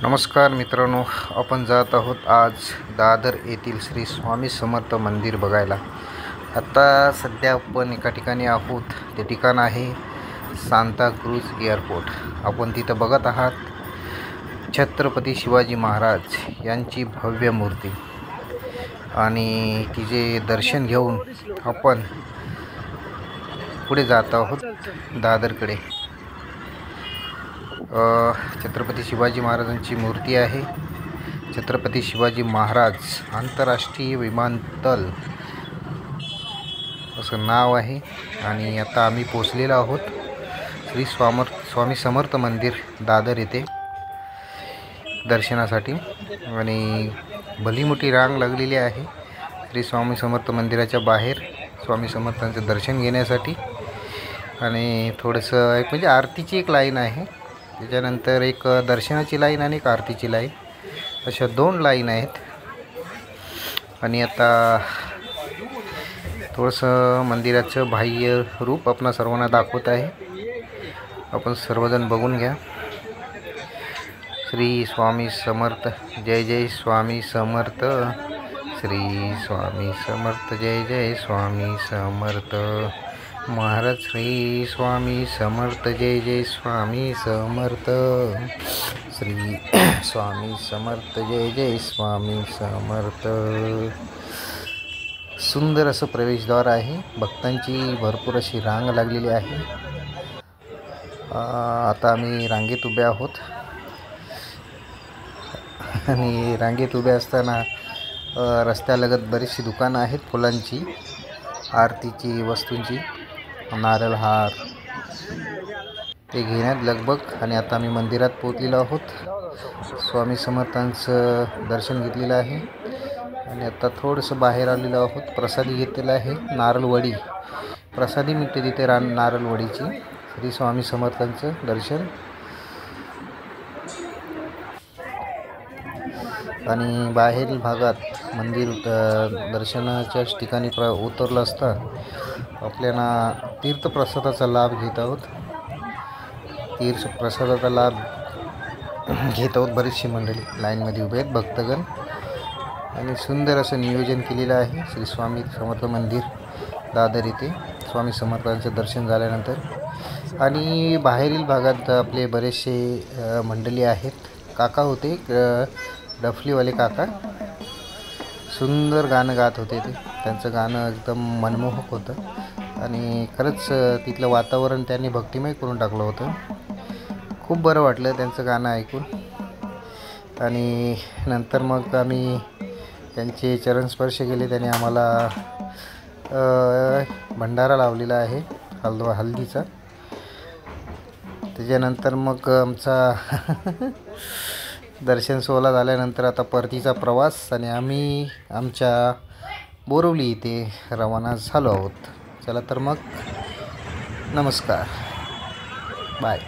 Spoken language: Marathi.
नमस्कार मित्रांनो, आपण जात आहोत आज दादर येथील श्री स्वामी समर्थ मंदिर बघायला। आता सध्या आपण एका ठिकाणी आहोत, ते ठिकाण आहे सांताक्रूज एअरपोर्ट। आपण तिथं बघत आहात छत्रपती शिवाजी महाराज यांची भव्य मूर्ती आणि तिचे दर्शन घेऊन आपण पुढे जात आहोत दादरकडे। छत्रपती शिवाजी महाराजांची मूर्ती आहे। छत्रपती शिवाजी महाराज आंतरराष्ट्रीय विमानतळ असं नाव आहे। आणि आता आम्ही पोहोचलेलो आहोत श्री स्वामी समर्थ मंदिर दादर येथे दर्शनासाठी। आणि भली मोठी रांग लागलेली आहे श्री स्वामी समर्थ मंदिराच्या बाहेर स्वामी समर्थांचे दर्शन घेण्यासाठी। आणि थोडंसं एक म्हणजे आरतीची एक लाईन आहे, त्याच्यानंतर एक दर्शनाची लाईन आणि एक आरतीची लाईन, अशा दोन लाईन आहेत। आणि आता थोडंसं मंदिराचं बाह्य रूप आपण सर्वांना दाखवत आहे, आपण सर्वजण बघून घ्या। श्री स्वामी समर्थ, जय जय स्वामी समर्थ, श्री स्वामी समर्थ, जय जय स्वामी समर्थ महाराज, श्री स्वामी समर्थ, जय जय स्वामी समर्थ, श्री स्वामी समर्थ, जय जय स्वामी समर्थ। सुंदर असं प्रवेशद्वार आहे, भक्तांची भरपूर अशी रांग लागलेली आहे। आता आम्ही रांगेत उभे आहोत आणि रांगेत उभे असताना रस्त्यालगत बरीचशी दुकानं आहेत, फुलांची, आरतीची वस्तूंची, नारळ हार, ते घेण्यात लगबग। आणि आता आम्ही मंदिरात पोहोचलेलो आहोत, स्वामी समर्थांचं दर्शन घेतलेलं आहे आणि आता थोडंसं बाहेर आलेलो आहोत। प्रसादी घेतलेला आहे, नारळवडी प्रसादी मिळते तिथे, नारळवडीची। श्री स्वामी समर्थांचं दर्शन आणि बाहेरील भागात मंदिर दर्शनाच्या ठिकाणी उतरलं असता आपल्याला तीर्थप्रसादाचा लाभ घेत आहोत, तीर्थप्रसादाचा लाभ घेत आहोत। बरीचशी मंडळी लाईनमध्ये उभे आहेत, भक्तगण। आणि सुंदर असं नियोजन केलेलं आहे श्री स्वामी समर्थ मंदिर दादर येथे स्वामी समर्थांचं दर्शन झाल्यानंतर। आणि बाहेरील भागात आपले बरेचसे मंडळी आहेत, काका होते, डफलीवाले काका, सुंदर गाणं गात होते ते, त्यांचं गाणं एकदम मनमोहक होतं आणि खरंच तिथलं वातावरण त्यांनी भक्तिमय करून टाकलं होतं। खूप बरं वाटलं त्यांचं गाणं ऐकून। आणि नंतर मग आम्ही त्यांचे चरणस्पर्श केले, त्यांनी आम्हाला भंडारा लावलेला आहे हळदीचा। त्याच्यानंतर मग आमचा दर्शन सोहळा झाल्यानंतर आता परतीचा प्रवास, आणि आम्ही आमच्या बोरिवली इथे रवाना झालो आहोत। चला तर मग, नमस्कार, बाय।